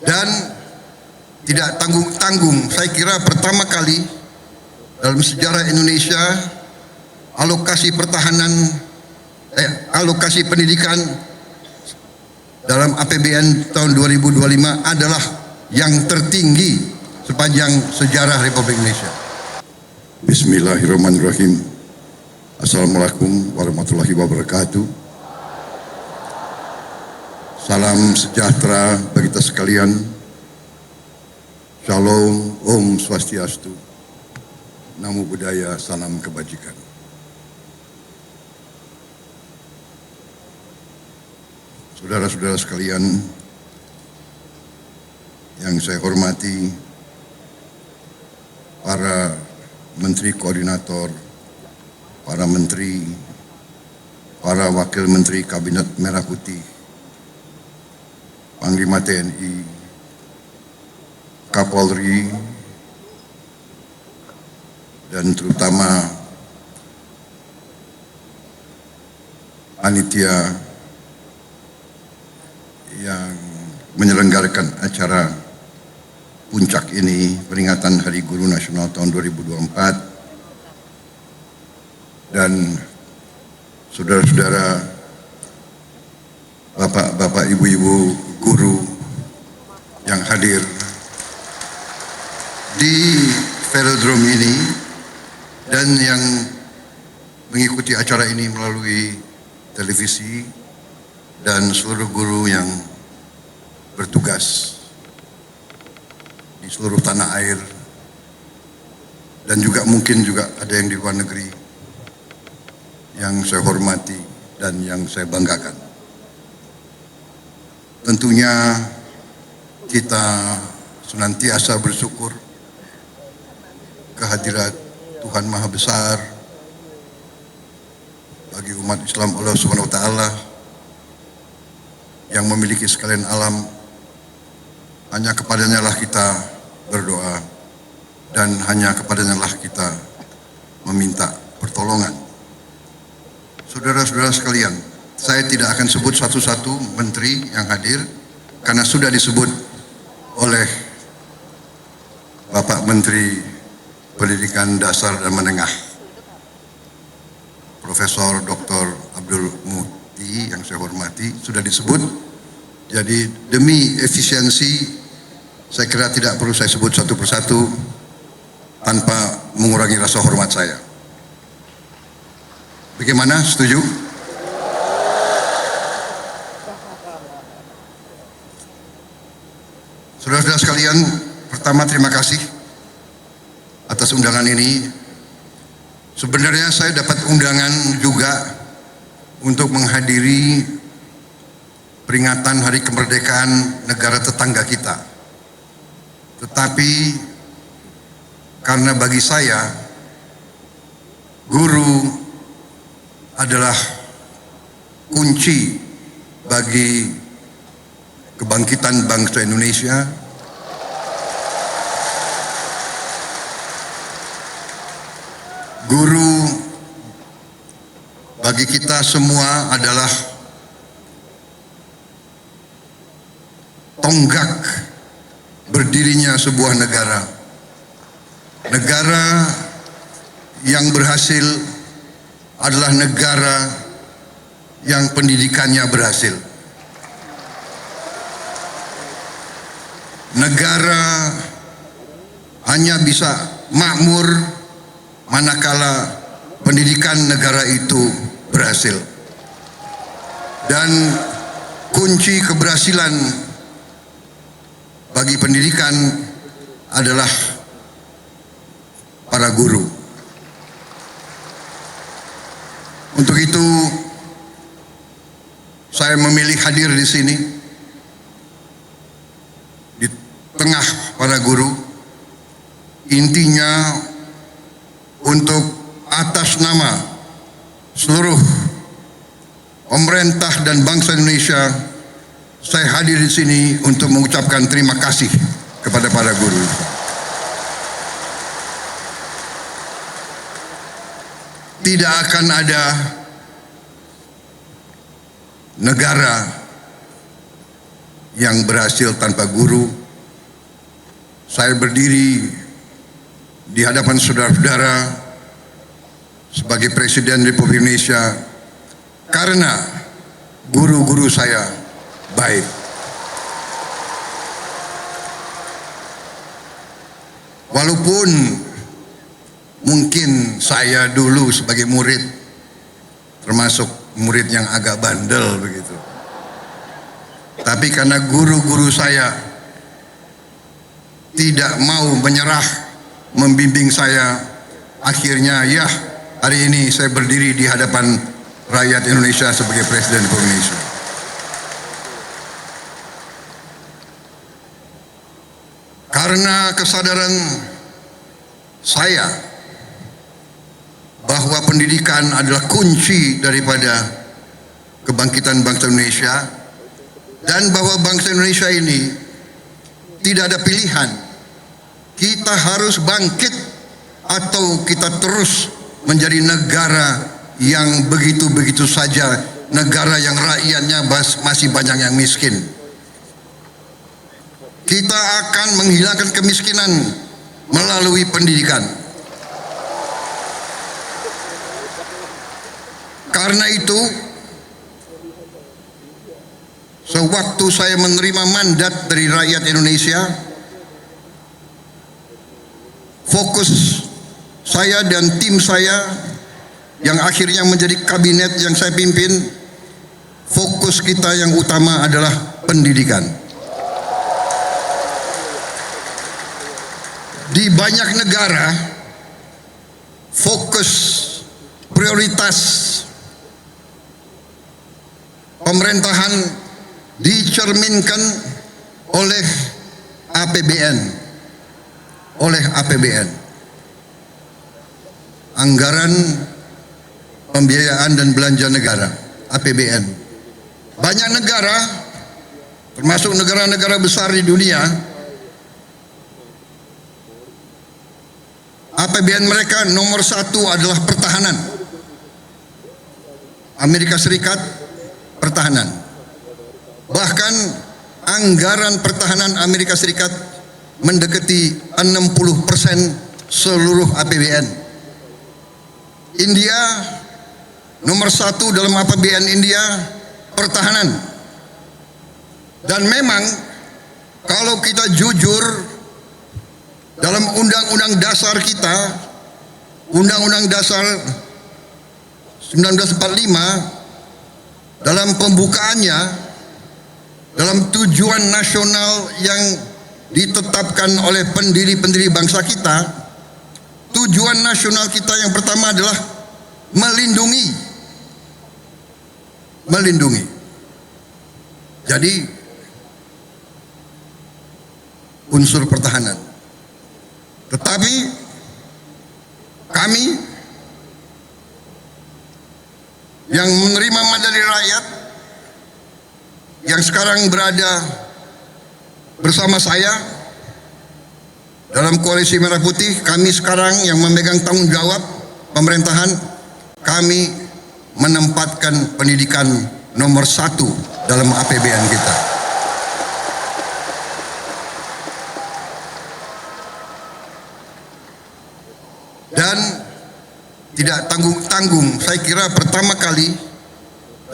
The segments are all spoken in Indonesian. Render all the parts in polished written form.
dan tidak tanggung-tanggung. Saya kira pertama kali dalam sejarah Indonesia alokasi alokasi pendidikan dalam APBN tahun 2025 adalah yang tertinggi sepanjang sejarah Republik Indonesia. Bismillahirrahmanirrahim. Assalamualaikum warahmatullahi wabarakatuh. Salam sejahtera bagi kita sekalian. Shalom, Om Swastiastu. Namo Buddhaya, salam kebajikan. Saudara-saudara sekalian yang saya hormati, para menteri koordinator, para menteri, para wakil menteri Kabinet Merah Putih, Panglima TNI, Kapolri, dan terutama panitia yang menyelenggarakan acara puncak ini, peringatan Hari Guru Nasional tahun 2024, dan saudara-saudara, bapak-bapak, ibu-ibu guru yang hadir di velodrome ini dan yang mengikuti acara ini melalui televisi, dan seluruh guru yang bertugas di seluruh tanah air, dan juga mungkin juga ada yang di luar negeri yang saya hormati dan yang saya banggakan. Tentunya kita senantiasa bersyukur kehadirat Tuhan Maha Besar bagi umat Islam, Allah Subhanahu wa Ta'ala, yang memiliki sekalian alam. Hanya kepadanya lah kita berdoa, dan hanya kepadanya lah kita meminta pertolongan. Saudara-saudara sekalian, saya tidak akan sebut satu-satu menteri yang hadir karena sudah disebut oleh Bapak Menteri Pendidikan Dasar dan Menengah, Profesor Dr. Abdul Muti, yang saya hormati, sudah disebut. Jadi demi efisiensi, saya kira tidak perlu saya sebut satu persatu tanpa mengurangi rasa hormat saya. Bagaimana? Setuju? Saudara-saudara sekalian, pertama terima kasih atas undangan ini. Sebenarnya saya dapat undangan juga untuk menghadiri peringatan Hari Kemerdekaan negara tetangga kita. Tetapi karena bagi saya guru adalah kunci bagi kebangkitan bangsa Indonesia, guru bagi kita semua adalah tonggak berdirinya sebuah negara. Negara yang berhasil adalah negara yang pendidikannya berhasil. Negara hanya bisa makmur manakala pendidikan negara itu berhasil. Dan kunci keberhasilan bagi pendidikan adalah para guru. Untuk itu saya memilih hadir di sini di tengah para guru, intinya untuk atas nama seluruh pemerintah dan bangsa Indonesia, saya hadir di sini untuk mengucapkan terima kasih kepada para guru. Tidak akan ada negara yang berhasil tanpa guru. Saya berdiri di hadapan saudara-saudara sebagai Presiden Republik Indonesia karena guru-guru saya baik. Walaupun mungkin saya dulu sebagai murid termasuk murid yang agak bandel begitu, tapi karena guru-guru saya tidak mau menyerah membimbing saya, akhirnya ya hari ini saya berdiri di hadapan rakyat Indonesia sebagai Presiden Republik Indonesia. Karena kesadaran saya bahwa pendidikan adalah kunci daripada kebangkitan bangsa Indonesia, dan bahwa bangsa Indonesia ini tidak ada pilihan, kita harus bangkit atau kita terus menjadi negara yang begitu-begitu saja, negara yang rakyatnya masih banyak yang miskin. Kita akan menghilangkan kemiskinan melalui pendidikan. Karena itu, sewaktu saya menerima mandat dari rakyat Indonesia, fokus saya dan tim saya yang akhirnya menjadi kabinet yang saya pimpin, fokus kita yang utama adalah pendidikan. Di banyak negara, fokus prioritas pemerintahan dicerminkan oleh APBN, anggaran pembiayaan dan belanja negara, APBN. Banyak negara, termasuk negara-negara besar di dunia, APBN mereka nomor satu adalah pertahanan. Amerika Serikat, pertahanan. Bahkan anggaran pertahanan Amerika Serikat mendekati 60% seluruh APBN. India, nomor satu dalam APBN India, pertahanan. Dan memang kalau kita jujur, dalam undang-undang dasar kita, Undang-Undang Dasar 1945, dalam pembukaannya, dalam tujuan nasional yang ditetapkan oleh pendiri-pendiri bangsa kita, tujuan nasional kita yang pertama adalah melindungi. Jadi unsur pertahanan. Tetapi kami yang menerima mandat dari rakyat, yang sekarang berada bersama saya dalam koalisi Merah Putih, kami sekarang yang memegang tanggung jawab pemerintahan, kami menempatkan pendidikan nomor satu dalam APBN kita. Dan tidak tanggung-tanggung, saya kira pertama kali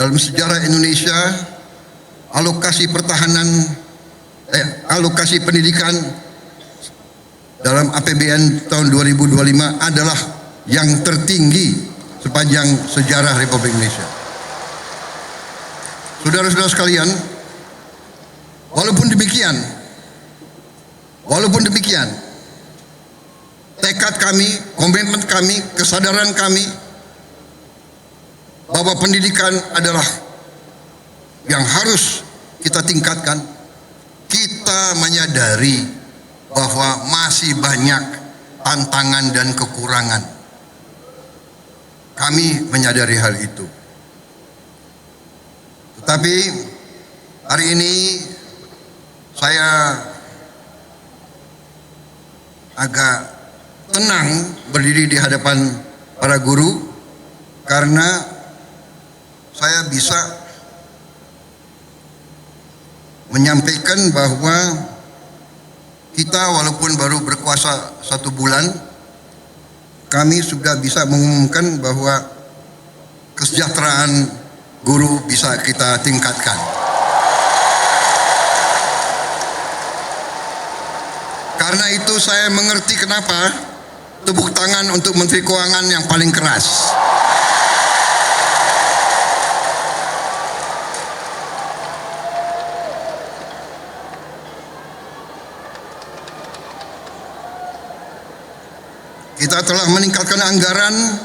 dalam sejarah Indonesia alokasi pendidikan dalam APBN tahun 2025 adalah yang tertinggi sepanjang sejarah Republik Indonesia. Saudara-saudara sekalian, walaupun demikian, tekad kami, komitmen kami, kesadaran kami bahwa pendidikan adalah yang harus kita tingkatkan. Kita menyadari bahwa masih banyak tantangan dan kekurangan. Kami menyadari hal itu. Tetapi hari ini saya agak tenang berdiri di hadapan para guru karena saya bisa menyampaikan bahwa kita walaupun baru berkuasa 1 bulan, kami sudah bisa mengumumkan bahwa kesejahteraan guru bisa kita tingkatkan. Karena itu saya mengerti kenapa tepuk tangan untuk Menteri Keuangan yang paling keras. Kita telah meningkatkan anggaran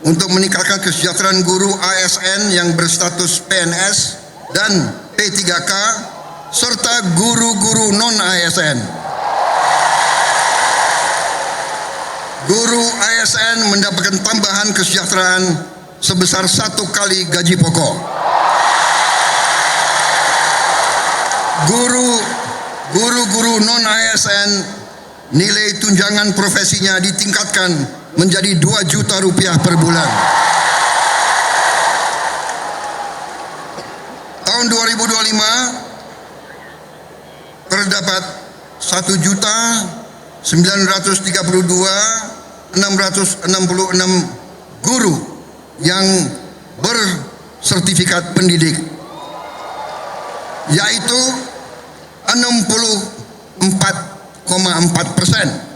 untuk meningkatkan kesejahteraan guru ASN yang berstatus PNS dan P3K serta guru-guru non-ASN. Guru ASN mendapatkan tambahan kesejahteraan sebesar 1 kali gaji pokok. Guru-guru non-ASN nilai tunjangan profesinya ditingkatkan menjadi 2 juta rupiah per bulan. Tahun 2025 terdapat 1.932.666 guru yang bersertifikat pendidik, yaitu 64,4%.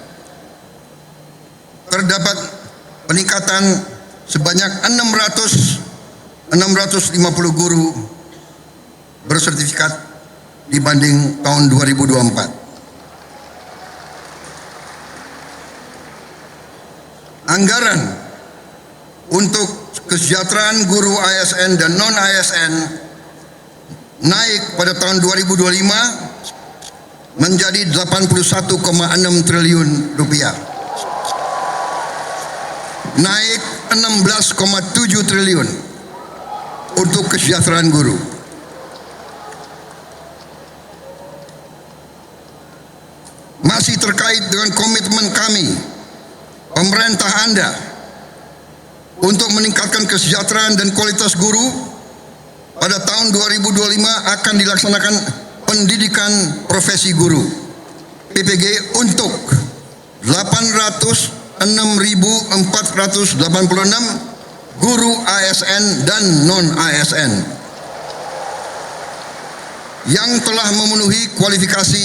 Terdapat peningkatan sebanyak 650 guru bersertifikat dibanding tahun 2024. Anggaran untuk kesejahteraan guru ASN dan non-ASN naik pada tahun 2025 menjadi 81,6 triliun rupiah. Naik 16,7 triliun untuk kesejahteraan guru. Masih terkait dengan komitmen kami, pemerintah Anda, untuk meningkatkan kesejahteraan dan kualitas guru, pada tahun 2025 akan dilaksanakan pendidikan profesi guru PPG untuk 806.486 guru ASN dan non-ASN yang telah memenuhi kualifikasi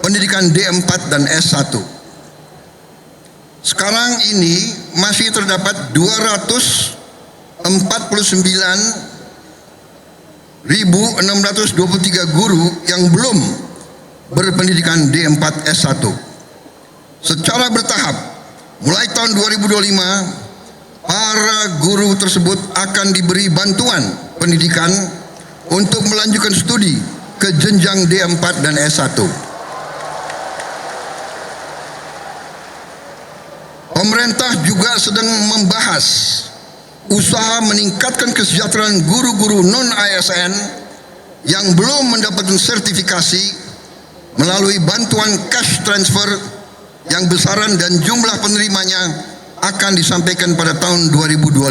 pendidikan D4 dan S1. Sekarang ini masih terdapat 249.623 guru yang belum berpendidikan D4 S1. Secara bertahap, mulai tahun 2025, para guru tersebut akan diberi bantuan pendidikan untuk melanjutkan studi ke jenjang D4 dan S1. Pemerintah juga sedang membahas usaha meningkatkan kesejahteraan guru-guru non-ASN yang belum mendapatkan sertifikasi melalui bantuan cash transfer yang besaran dan jumlah penerimanya akan disampaikan pada tahun 2025.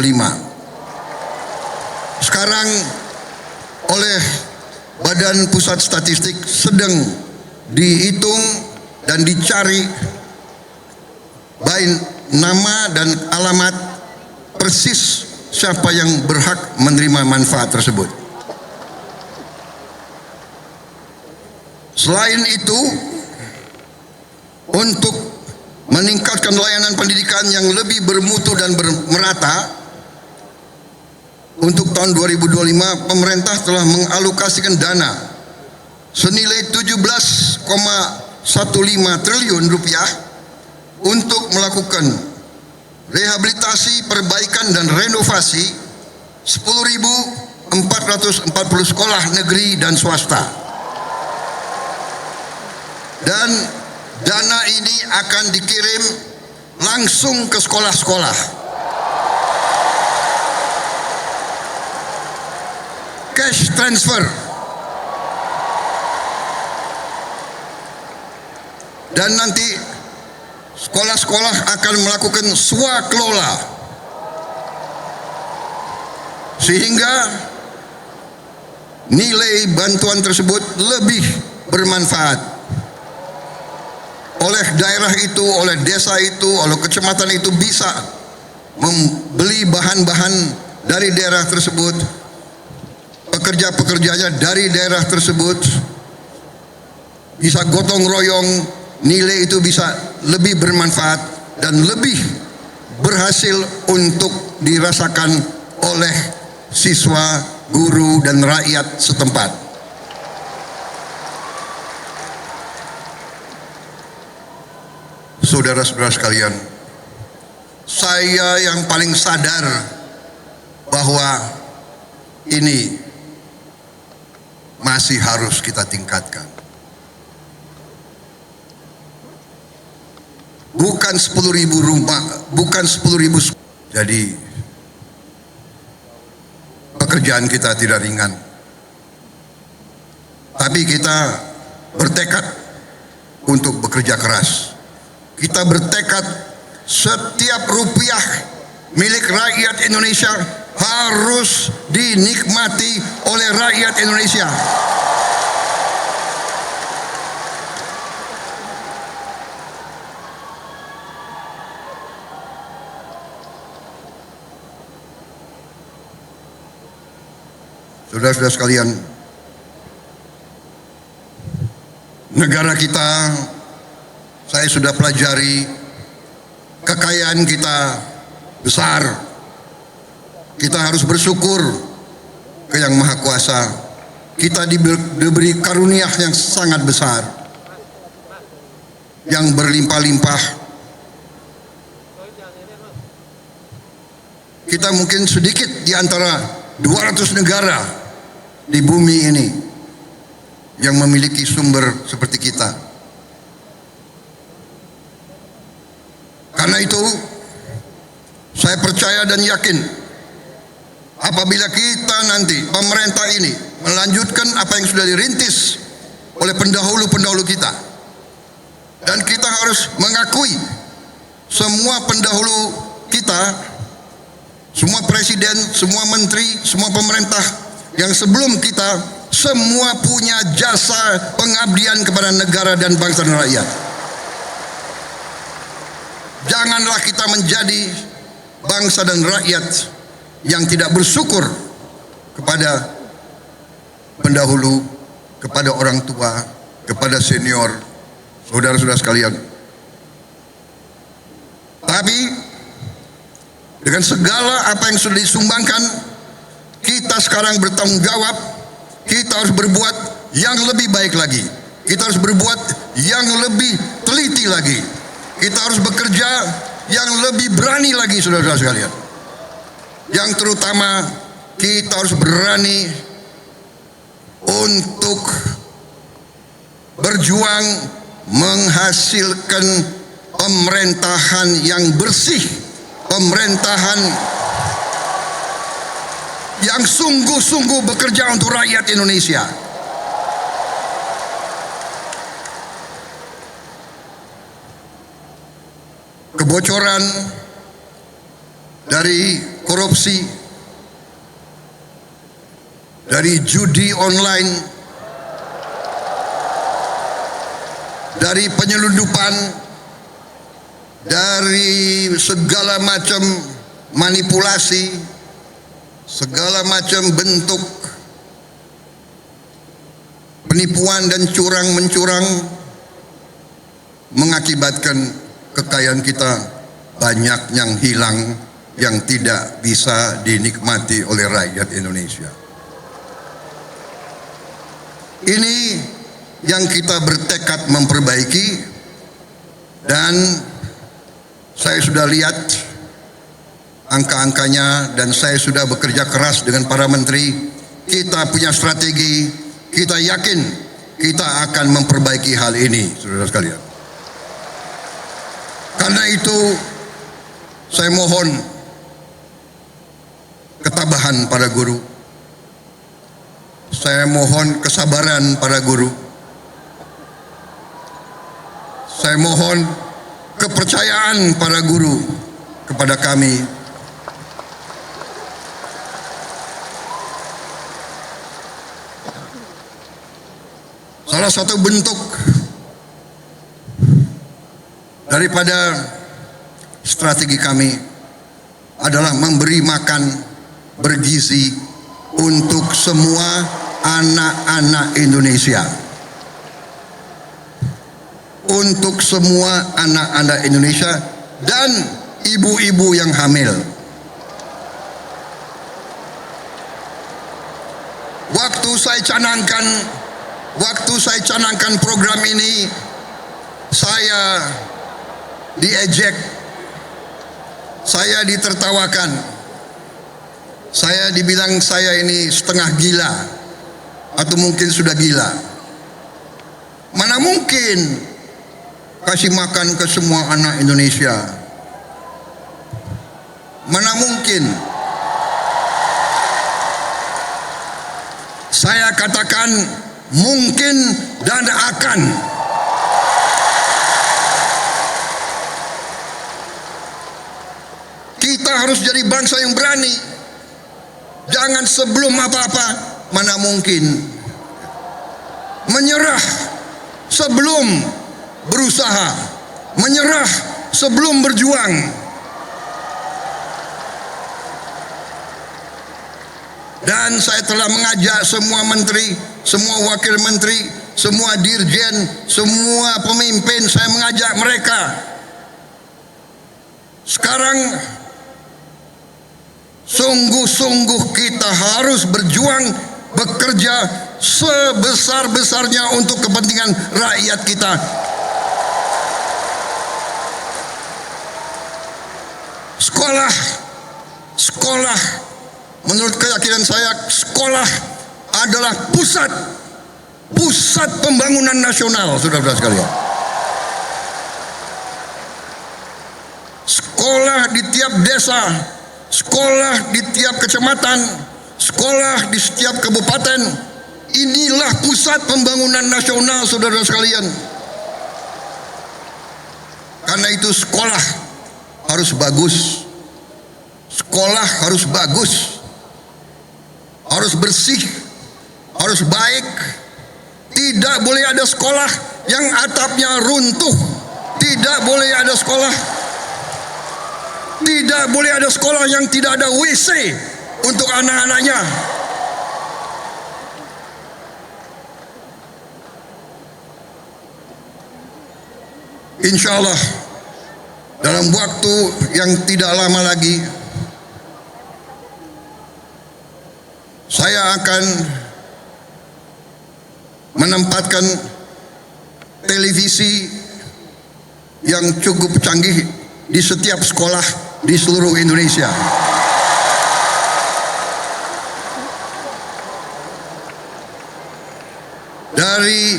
Sekarang oleh Badan Pusat Statistik sedang dihitung dan dicari baik nama dan alamat persis siapa yang berhak menerima manfaat tersebut. Selain itu, untuk meningkatkan layanan pendidikan yang lebih bermutu dan merata, untuk tahun 2025 pemerintah telah mengalokasikan dana senilai 17,15 triliun rupiah untuk melakukan rehabilitasi, perbaikan dan renovasi 10.440 sekolah negeri dan swasta. Dan dana ini akan dikirim langsung ke sekolah-sekolah. Cash transfer. Dan nanti sekolah-sekolah akan melakukan swakelola, sehingga nilai bantuan tersebut lebih bermanfaat oleh daerah itu, oleh desa itu, oleh kecamatan itu bisa membeli bahan-bahan dari daerah tersebut, pekerja-pekerjanya dari daerah tersebut, bisa gotong royong, nilai itu bisa lebih bermanfaat dan lebih berhasil untuk dirasakan oleh siswa, guru, dan rakyat setempat. Saudara-saudara sekalian, saya yang paling sadar bahwa ini masih harus kita tingkatkan. Bukan 10.000 rumah, bukan 10.000. Jadi pekerjaan kita tidak ringan. Tapi kita bertekad untuk bekerja keras. Kita bertekad setiap rupiah milik rakyat Indonesia harus dinikmati oleh rakyat Indonesia. Saudara-saudara sekalian, negara kita, saya sudah pelajari, kekayaan kita besar. Kita harus bersyukur ke Yang Maha Kuasa. Kita diberi karunia yang sangat besar, yang berlimpah-limpah. Kita mungkin sedikit di antara 200 negara di bumi ini yang memiliki sumber seperti kita. Karena itu saya percaya dan yakin apabila kita nanti, pemerintah ini melanjutkan apa yang sudah dirintis oleh pendahulu-pendahulu kita, dan kita harus mengakui semua pendahulu kita, semua presiden, semua menteri, semua pemerintah yang sebelum kita, semua punya jasa pengabdian kepada negara dan bangsa dan rakyat. Janganlah kita menjadi bangsa dan rakyat yang tidak bersyukur kepada pendahulu, kepada orang tua, kepada senior, saudara-saudara sekalian. Tapi dengan segala apa yang sudah disumbangkan, kita sekarang bertanggung jawab. Kita harus berbuat yang lebih baik lagi. Kita harus berbuat yang lebih teliti lagi. Kita harus bekerja yang lebih berani lagi, saudara-saudara sekalian. Yang terutama kita harus berani untuk berjuang menghasilkan pemerintahan yang bersih, pemerintahan yang sungguh-sungguh bekerja untuk rakyat Indonesia. Kebocoran dari korupsi, dari judi online, dari penyelundupan, dari segala macam manipulasi, segala macam bentuk penipuan dan curang-mencurang mengakibatkan kekayaan kita banyak yang hilang, yang tidak bisa dinikmati oleh rakyat Indonesia. Ini yang kita bertekad memperbaiki, dan saya sudah lihat angka-angkanya, dan saya sudah bekerja keras dengan para menteri. Kita punya strategi, kita yakin kita akan memperbaiki hal ini, saudara sekalian. Karena itu saya mohon ketabahan para guru, saya mohon kesabaran para guru, saya mohon kepercayaan para guru kepada kami. salah satu bentuk daripada strategi kami adalah memberi makan bergizi untuk semua anak-anak Indonesia. Untuk semua anak-anak Indonesia dan ibu-ibu yang hamil. Waktu saya canangkan program ini, saya diejek, saya ditertawakan, saya dibilang saya ini setengah gila atau mungkin sudah gila. Mana mungkin kasih makan ke semua anak Indonesia? Mana mungkin? Saya katakan mungkin dan akan. Kita harus jadi bangsa yang berani. Jangan sebelum apa-apa, mana mungkin. Menyerah sebelum berusaha, menyerah sebelum berjuang. Dan saya telah mengajak semua menteri, semua wakil menteri, semua dirjen, semua pemimpin, saya mengajak mereka. Sekarang sungguh-sungguh kita harus berjuang, bekerja sebesar-besarnya untuk kepentingan rakyat kita. Sekolah, menurut keyakinan saya, sekolah adalah pusat pembangunan nasional, saudara-saudara sekalian. Sekolah di tiap desa, sekolah di tiap kecamatan, sekolah di setiap kabupaten, inilah pusat pembangunan nasional, saudara sekalian. Karena itu sekolah harus bagus, sekolah harus bagus, harus bersih, harus baik. Tidak boleh ada sekolah yang atapnya runtuh, tidak boleh ada sekolah yang tidak ada WC untuk anak-anaknya. Insya Allah dalam waktu yang tidak lama lagi saya akan menempatkan televisi yang cukup canggih di setiap sekolah di seluruh Indonesia. Dari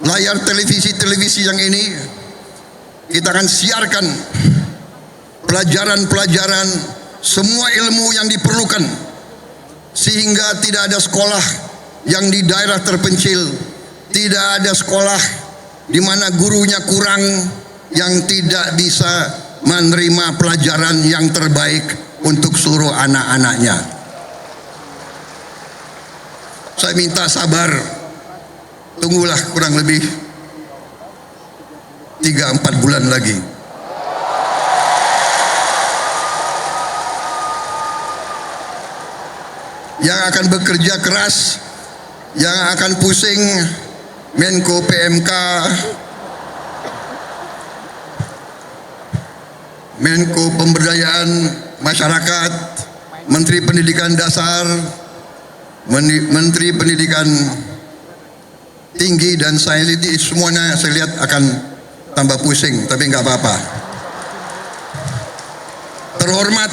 layar televisi yang ini kita akan siarkan pelajaran-pelajaran, semua ilmu yang diperlukan, sehingga tidak ada sekolah yang di daerah terpencil, tidak ada sekolah di mana gurunya kurang, yang tidak bisa menerima pelajaran yang terbaik untuk seluruh anak-anaknya. Saya minta sabar, tunggulah kurang lebih 3-4 bulan lagi. Yang akan bekerja keras, yang akan pusing Menko PMK, Menko Pemberdayaan Masyarakat, Menteri Pendidikan Dasar, Menteri Pendidikan Tinggi dan Sains, semuanya saya lihat akan tambah pusing, tapi nggak apa-apa. Terhormat,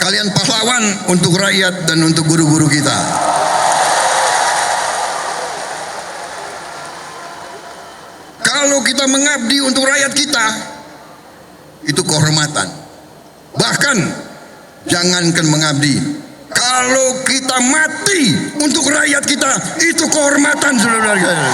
kalian pahlawan untuk rakyat dan untuk guru-guru kita. Kalau kita mengabdi untuk rakyat kita, itu kehormatan. Bahkan jangankan mengabdi, kalau kita mati untuk rakyat kita, itu kehormatan, saudara-saudara.